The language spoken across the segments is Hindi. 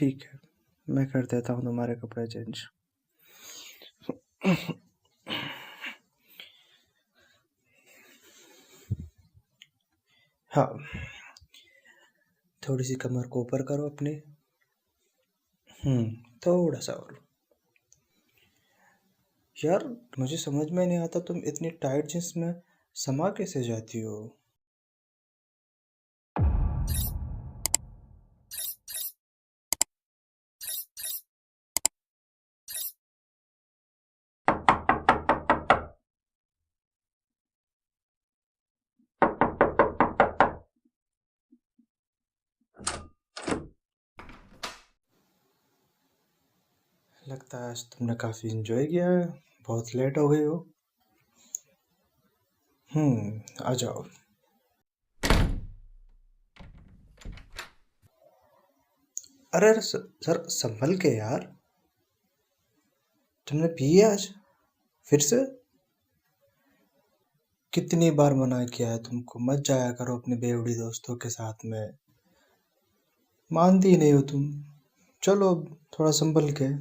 ठीक है, मैं कर देता हूँ तुम्हारे कपड़े चेंज। हाँ, थोड़ी सी कमर को ऊपर करो अपने। थोड़ा सा और। यार, मुझे समझ में नहीं आता तुम इतनी टाइट जींस में समा कैसे जाती हो। लगता है आज तुमने काफ़ी इंजॉय किया है, बहुत लेट हो गई हो। आ जाओ। अरे अरे सर, संभल के यार। तुमने पी है आज फिर से? कितनी बार मना किया है तुमको, मत जाया करो अपने बेवड़ी दोस्तों के साथ में। मानती ही नहीं हो तुम। चलो अब थोड़ा संभल के।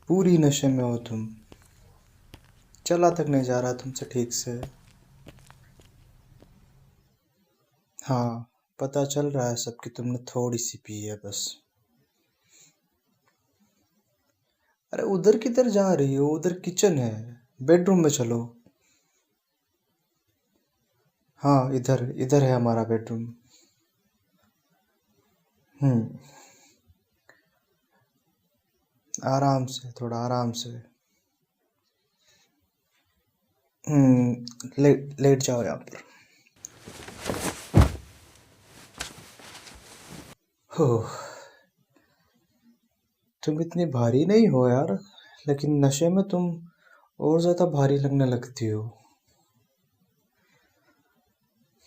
पूरी नशे में हो तुम, चला तक नहीं जा रहा तुमसे ठीक से। हाँ, पता चल रहा है सब कि तुमने थोड़ी सी पी है बस। अरे उधर किधर जा रही हो, उधर किचन है, बेडरूम में चलो। हाँ, इधर इधर है हमारा बेडरूम। हम्म आराम से, थोड़ा आराम से। लेट लेट जाओ यहाँ पर। हो, तुम इतनी भारी नहीं हो यार, लेकिन नशे में तुम और ज्यादा भारी लगने लगती हो।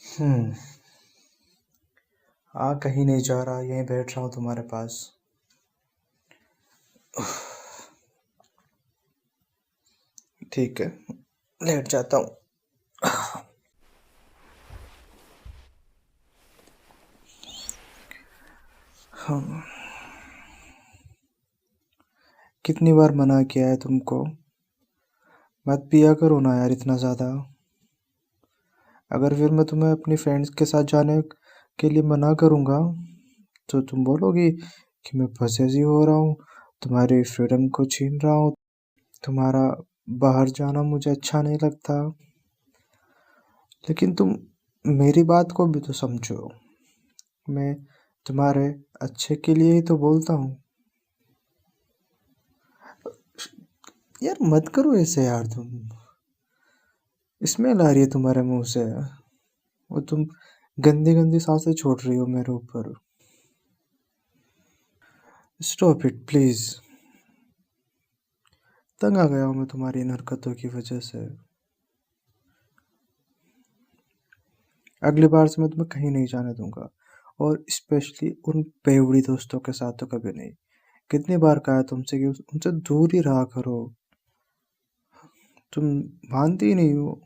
हम्म कहीं नहीं जा रहा, यहीं बैठ रहा हूँ तुम्हारे पास। ठीक है, लेट जाता हूँ। हाँ, कितनी बार मना किया है तुमको, मत पिया करो ना यार इतना ज़्यादा। अगर फिर मैं तुम्हें अपनी फ्रेंड्स के साथ जाने के लिए मना करूँगा तो तुम बोलोगी कि मैं पॉसेसिव हो रहा हूँ, तुम्हारी फ्रीडम को छीन रहा हूँ, तुम्हारा बाहर जाना मुझे अच्छा नहीं लगता। लेकिन तुम मेरी बात को भी तो समझो, मैं तुम्हारे अच्छे के लिए ही तो बोलता हूँ। यार मत करो ऐसे यार, तुम स्मेल आ रही है तुम्हारे मुंह से, और तुम गंदी गंदी सांसें छोड़ रही हो मेरे ऊपर। Stop it please. तंग आ गया हूँ मैं तुम्हारी इन हरकतों की वजह से। अगली बार से मैं तुम्हें कहीं नहीं जाने दूंगा, और स्पेशली उन बेवड़ी दोस्तों के साथ तो कभी नहीं। कितनी बार कहा है तुमसे कि उनसे दूर ही रहा करो, तुम मानती ही नहीं हो।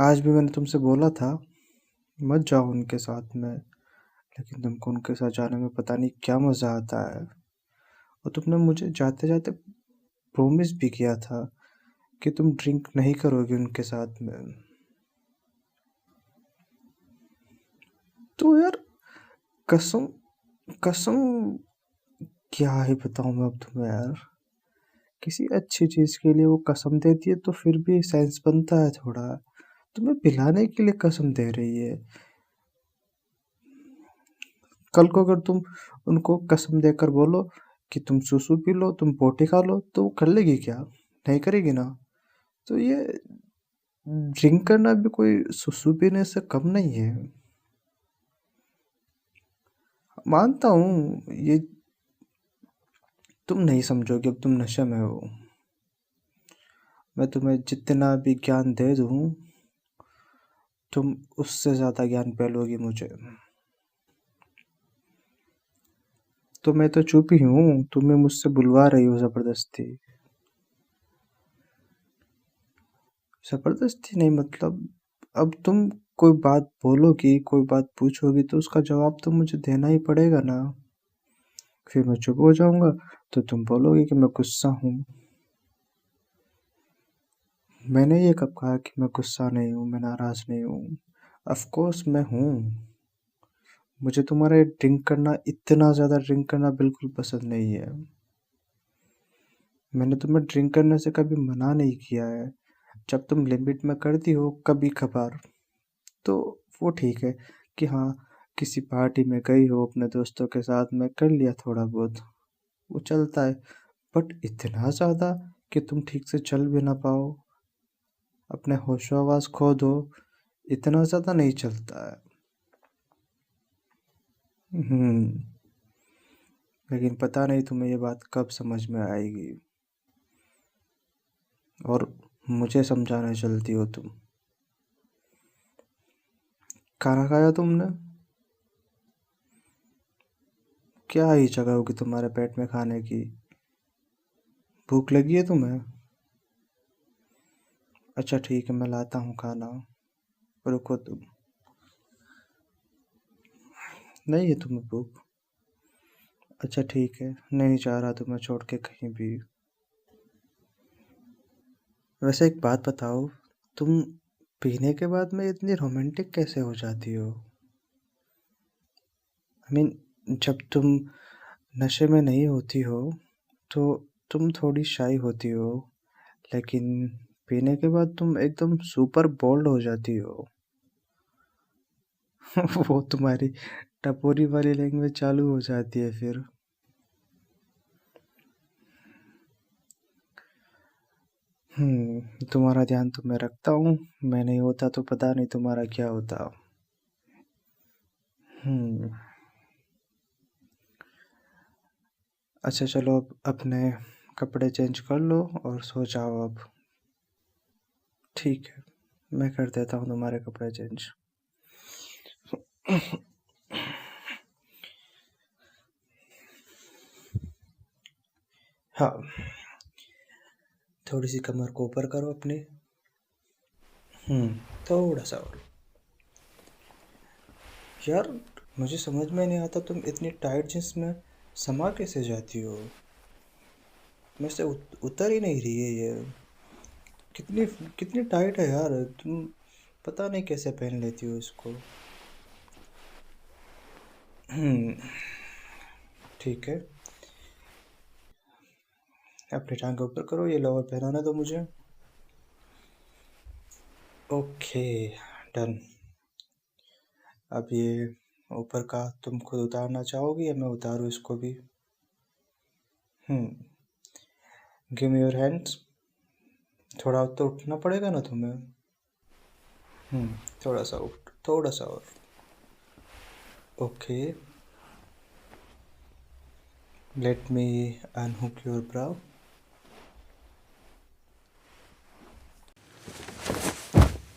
आज भी मैंने तुमसे बोला था मत जाओ उनके साथ में, लेकिन तुमको उनके साथ जाने में पता नहीं क्या मज़ा आता है। और तुमने मुझे जाते जाते प्रॉमिस भी किया था कि तुम ड्रिंक नहीं करोगे उनके साथ में। तो यार, कसम कसम, क्या ही बताऊं मैं अब तुम्हें यार। किसी अच्छी चीज के लिए वो कसम देती है तो फिर भी सेंस बनता है थोड़ा। तुम्हें पिलाने के लिए कसम दे रही है। कल को अगर तुम उनको कसम देकर बोलो कि तुम सुसु पी लो, तुम पोटी खा लो, तो वो कर लेगी क्या? नहीं करेगी ना। तो ये ड्रिंक करना भी कोई सुसु पीने से कम नहीं है। मानता हूँ ये तुम नहीं समझोगे, अब तुम नशे में हो। मैं तुम्हें जितना भी ज्ञान दे दूँ, तुम उससे ज़्यादा ज्ञान पालोगी मुझे। तो मैं तो चुप ही हूँ, तुम्हें मुझसे बुलवा रही हो ज़बरदस्ती। ज़बरदस्ती नहीं, मतलब अब तुम कोई बात बोलोगी, कोई बात पूछोगी तो उसका जवाब तो मुझे देना ही पड़ेगा ना। फिर मैं चुप हो जाऊंगा तो तुम बोलोगी कि मैं गुस्सा हूँ। मैंने ये कब कहा कि मैं गुस्सा नहीं हूँ, मैं नाराज नहीं हूँ? ऑफ कोर्स मैं हूँ। मुझे तुम्हारा ये ड्रिंक करना, इतना ज़्यादा ड्रिंक करना बिल्कुल पसंद नहीं है। मैंने तुम्हें ड्रिंक करने से कभी मना नहीं किया है। जब तुम लिमिट में करती हो कभी कभार तो वो ठीक है कि हाँ, किसी पार्टी में गई हो अपने दोस्तों के साथ में कर लिया थोड़ा बहुत, वो चलता है। बट इतना ज़्यादा कि तुम ठीक से चल भी ना पाओ, अपने होशो आवाज़ खो दो, इतना ज़्यादा नहीं चलता है। हम्म। लेकिन पता नहीं तुम्हें ये बात कब समझ में आएगी, और मुझे समझाने चलती हो तुम। खाना खाया तुमने? क्या ही जगह होगी तुम्हारे पेट में खाने की? भूख लगी है तुम्हें? अच्छा ठीक है, मैं लाता हूँ खाना। रुको तुम। नहीं है तुम्हें भूख? अच्छा ठीक है, नहीं जा रहा तुम्हें छोड़ के कहीं भी। वैसे एक बात बताओ, तुम पीने के बाद में इतनी रोमांटिक कैसे हो जाती हो? आई मीन, जब तुम नशे में नहीं होती हो तो तुम थोड़ी शाई होती हो, लेकिन पीने के बाद तुम एकदम सुपर बोल्ड हो जाती हो। वो तुम्हारी टपोरी वाली लैंग्वेज चालू हो जाती है फिर। तुम्हारा ध्यान तो मैं रखता हूँ, मैं नहीं होता तो पता नहीं तुम्हारा क्या होता। हम्म। अच्छा चलो, अब अपने कपड़े चेंज कर लो और सो जाओ अब। ठीक है, मैं कर देता हूँ तुम्हारे कपड़े चेंज। हाँ, थोड़ी सी कमर को ऊपर करो अपने। हम्म। थोड़ा सा और। यार, मुझे समझ में नहीं आता तुम इतनी टाइट जींस में समा कैसे जाती हो। मेरे से उतर ही नहीं रही है ये। कितनी कितनी टाइट है यार तुम। पता नहीं कैसे पहन लेती हो इसको। हम्म। ठीक है, अपनी टांग ऊपर करो, ये लोअर पहनाना दो मुझे। Okay, done. अब ये ऊपर का तुम खुद उतारना चाहोगी या मैं उतारूँ इसको भी? Hmm. Give me your hands. थोड़ा तो उठना पड़ेगा ना तुम्हें। हम्म। थोड़ा सा उठ, थोड़ा सा और। Okay, let me unhook your bra.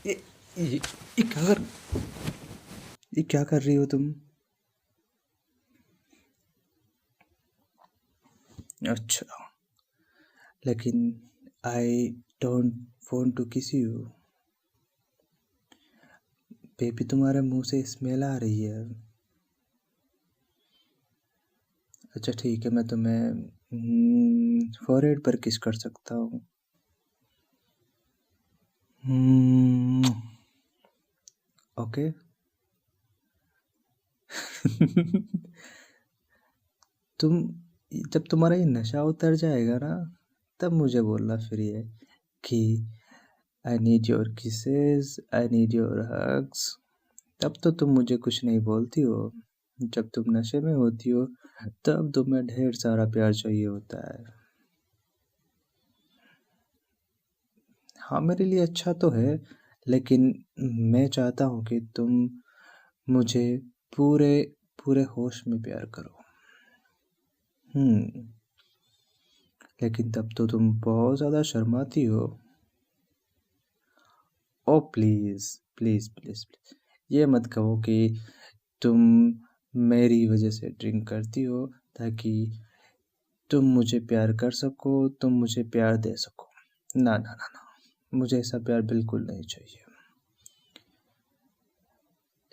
ये ये क्या कर रही हो तुम? अच्छा, लेकिन I don't want to kiss you. Baby, तुम्हारे मुंह से स्मेल आ रही है। अच्छा ठीक है, मैं तुम्हें फॉरहेड पर किस कर सकता हूँ। ओके। तुम, जब तुम्हारा ये नशा उतर जाएगा ना, तब मुझे बोलना फिर ये कि I need your kisses, I need your hugs. तब तो तुम मुझे कुछ नहीं बोलती हो। जब तुम नशे में होती हो तब तुम्हें ढेर सारा प्यार चाहिए होता है। हाँ, मेरे लिए अच्छा तो है, लेकिन मैं चाहता हूँ कि तुम मुझे पूरे पूरे होश में प्यार करो। हम्म। लेकिन तब तो तुम बहुत ज़्यादा शर्माती हो। ओ प्लीज़, प्लीज़ प्लीज़ प्लीज़, ये मत कहो कि तुम मेरी वजह से ड्रिंक करती हो ताकि तुम मुझे प्यार कर सको, तुम मुझे प्यार दे सको। ना ना ना ना, मुझे ऐसा प्यार बिल्कुल नहीं चाहिए।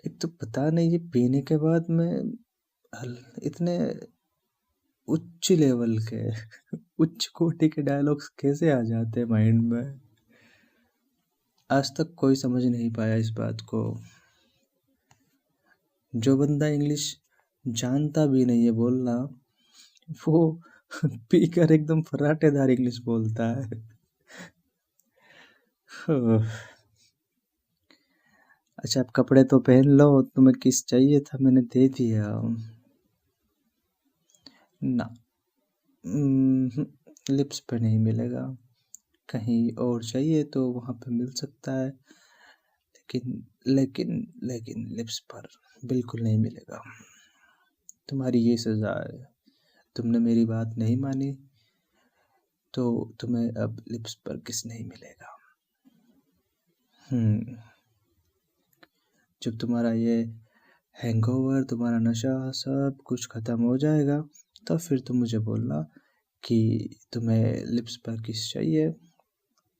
एक तो पता नहीं ये पीने के बाद में इतने उच्च लेवल के उच्च कोटि के डायलॉग्स कैसे आ जाते हैं माइंड में। आज तक कोई समझ नहीं पाया इस बात को। जो बंदा इंग्लिश जानता भी नहीं है बोलना, वो पीकर एकदम फर्राटेदार इंग्लिश बोलता है। अच्छा, अब कपड़े तो पहन लो, तुम्हें किस चाहिए था मैंने दे दिया ना। लिप्स पे नहीं मिलेगा, कहीं और चाहिए तो वहाँ पे मिल सकता है, लेकिन लेकिन लेकिन लिप्स पर बिल्कुल नहीं मिलेगा। तुम्हारी ये सज़ा है, तुमने मेरी बात नहीं मानी तो तुम्हें अब लिप्स पर किस नहीं मिलेगा। जब तुम्हारा ये हैंगओवर, तुम्हारा नशा सब कुछ ख़त्म हो जाएगा, तब फिर तुम मुझे बोलना कि तुम्हें लिप्स पर किस चाहिए,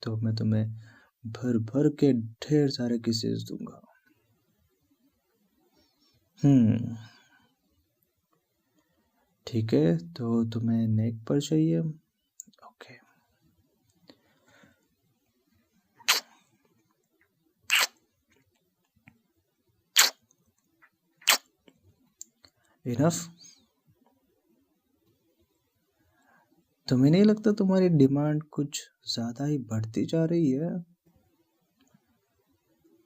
तो मैं तुम्हें भर भर के ढेर सारे किसेस दूंगा। ठीक है, तो तुम्हें नेक पर चाहिए। ओके। इनफ। तुम्हें नहीं लगता तुम्हारी डिमांड कुछ ज़्यादा ही बढ़ती जा रही है?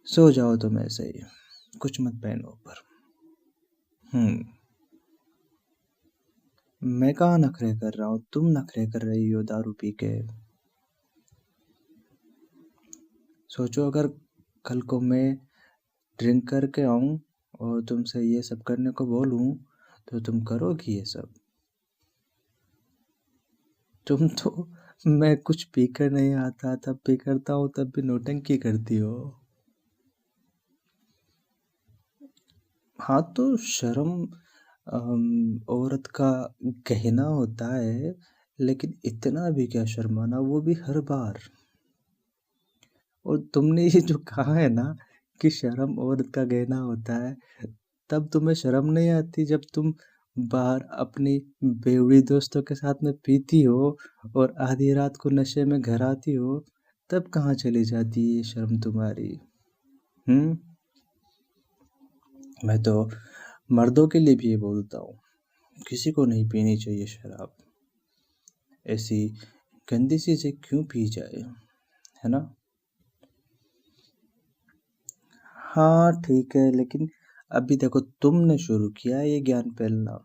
सो जाओ तुम ऐसे ही, कुछ मत पहनो ऊपर। मैं कहाँ नखरे कर रहा हूँ, तुम नखरे कर रही हो दारू पी के। सोचो अगर कल को मैं ड्रिंक करके आऊँ और तुमसे ये सब करने को बोलूँ तो तुम करोगी ये सब? तुम तो मैं कुछ पीकर नहीं आता तब भी करता हूँ तब भी नौटंकी करती हो। हाँ तो शर्म औरत का गहना होता है, लेकिन इतना भी क्या शर्माना, वो भी हर बार। और तुमने ये जो कहा है ना कि शर्म औरत का गहना होता है, तब तुम्हें शर्म नहीं आती जब तुम बाहर अपनी बेवड़ी दोस्तों के साथ में पीती हो और आधी रात को नशे में घर आती हो, तब कहाँ चली जाती है ये शर्म तुम्हारी? हम्म। मैं तो मर्दों के लिए भी ये बोलता हूँ, किसी को नहीं पीनी चाहिए शराब, ऐसी गंदी चीज़ें क्यों पी जाए, है ना? हाँ ठीक है, लेकिन अभी देखो तुमने शुरू किया है ये ज्ञान फैलना,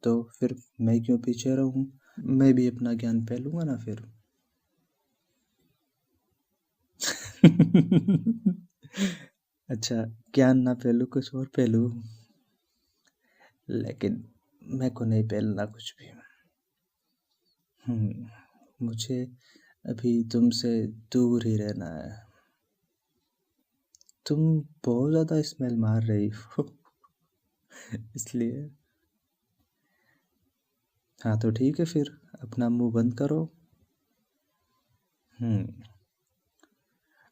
तो फिर मैं क्यों पीछे रहूं? मैं भी अपना ज्ञान फैलूंगा ना फिर। अच्छा, ज्ञान ना फैलू कुछ और फैलू, लेकिन मैं को नहीं फैलना कुछ भी। मुझे अभी तुमसे दूर ही रहना है। तुम बहुत ज़्यादा स्मेल मार रही हो इसलिए। हाँ तो ठीक है, फिर अपना मुंह बंद करो। हम्म।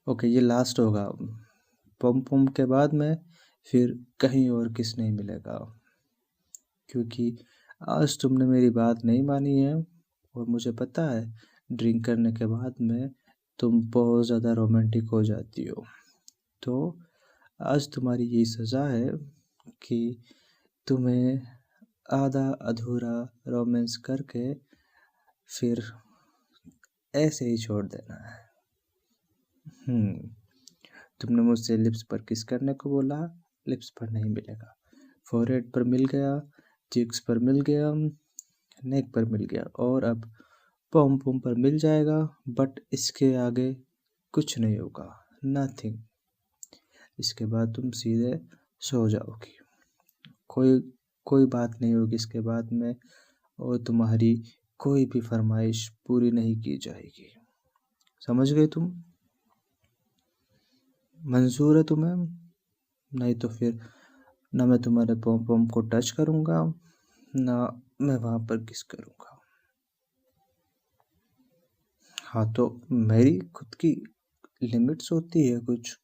ओके, ये लास्ट होगा। पम पम के बाद में फिर कहीं और किस नहीं मिलेगा, क्योंकि आज तुमने मेरी बात नहीं मानी है, और मुझे पता है ड्रिंक करने के बाद में तुम बहुत ज़्यादा रोमांटिक हो जाती हो। तो आज तुम्हारी यही सज़ा है कि तुम्हें आधा अधूरा रोमांस करके फिर ऐसे ही छोड़ देना है। तुमने मुझसे लिप्स पर किस करने को बोला, लिप्स पर नहीं मिलेगा। फोरहेड पर मिल गया, चिक्स पर मिल गया, नेक पर मिल गया, और अब पॉम पॉम पर मिल जाएगा, बट इसके आगे कुछ नहीं होगा, नथिंग। इसके बाद तुम सीधे सो जाओगी, कोई कोई बात नहीं होगी इसके बाद में, और तुम्हारी कोई भी फरमाइश पूरी नहीं की जाएगी। समझ गए तुम? मंजूर है तुम्हें? नहीं तो फिर ना मैं तुम्हारे पॉम पॉम को टच करूँगा, ना मैं वहाँ पर किस करूँगा। हाँ तो मेरी खुद की लिमिट्स होती है कुछ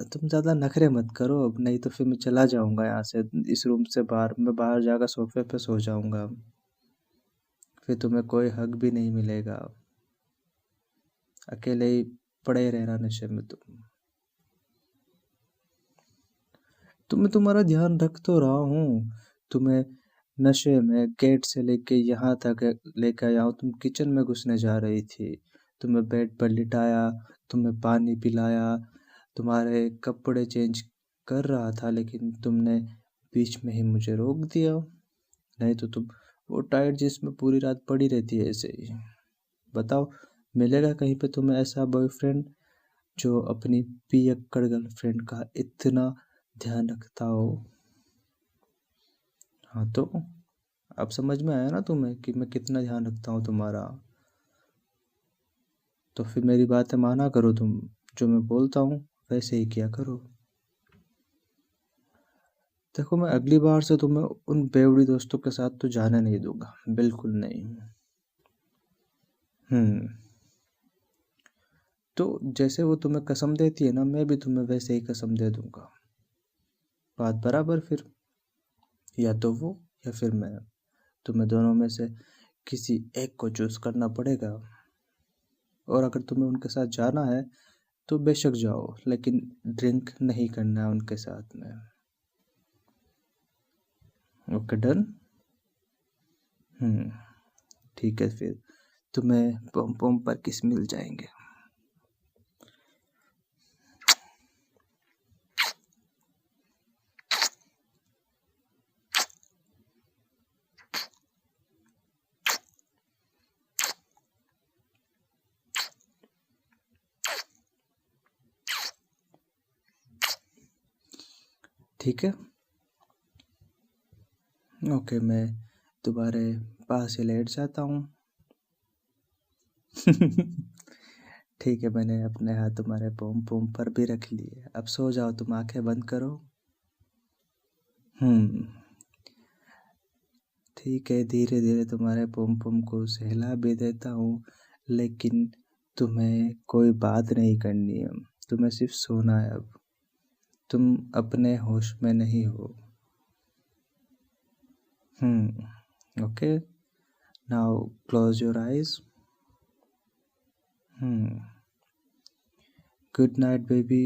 तुम ज़्यादा नखरे मत करो अब, नहीं तो फिर मैं चला जाऊंगा यहाँ से, इस रूम से बाहर, मैं बाहर जाकर सोफे पे सो जाऊंगा। फिर तुम्हें कोई हक भी नहीं मिलेगा। अकेले ही पड़े रहना नशे में तुम्हें तुम्हारा ध्यान रख तो रहा हूँ। तुम्हें नशे में गेट से लेके यहाँ तक लेकर आया हूँ, तुम किचन में घुसने जा रही थी, तुम्हें बेड पर लिटाया, तुम्हें पानी पिलाया, तुम्हारे कपड़े चेंज कर रहा था, लेकिन तुमने बीच में ही मुझे रोक दिया। नहीं तो तुम वो टाइट जिसमें पूरी रात पड़ी रहती है ऐसे ही। बताओ, मिलेगा कहीं पे तुम्हें ऐसा बॉयफ्रेंड जो अपनी पियक्कड़ गर्लफ्रेंड का इतना ध्यान रखता हो? हाँ तो अब समझ में आया ना तुम्हें कि मैं कितना ध्यान रखता हूँ तुम्हारा? तो फिर मेरी बातें माना करो तुम, जो मैं बोलता हूँ वैसे ही किया करो। देखो, मैं अगली बार से तुम्हें उन बेवड़ी दोस्तों के साथ तो जाने नहीं दूंगा, बिल्कुल नहीं। हम्म। तो जैसे वो तुम्हें कसम देती है ना, मैं भी तुम्हें वैसे ही कसम दे दूंगा। बात बराबर फिर? या तो वो या फिर मैं, तुम्हें दोनों में से किसी एक को चूज करना पड़ेगा। और अगर तुम्हें उनके साथ जाना है तो बेशक जाओ, लेकिन ड्रिंक नहीं करना है उनके साथ में। Okay, done. हम्म। ठीक है, फिर तुम्हें पम पम पर किस मिल जाएंगे। ठीक है, ओके, मैं तुम्हारे पास ही लेट जाता हूँ। ठीक है, मैंने अपने हाथ तुम्हारे पोम पोम पर भी रख लिए, अब सो जाओ, तुम आंखें बंद करो। हम्म। ठीक है, धीरे धीरे तुम्हारे पोम पोम को सहला भी देता हूँ, लेकिन तुम्हें कोई बात नहीं करनी है, तुम्हें सिर्फ सोना है अब। तुम अपने होश में नहीं हो। Okay, now close your eyes. Hmm. Good night baby.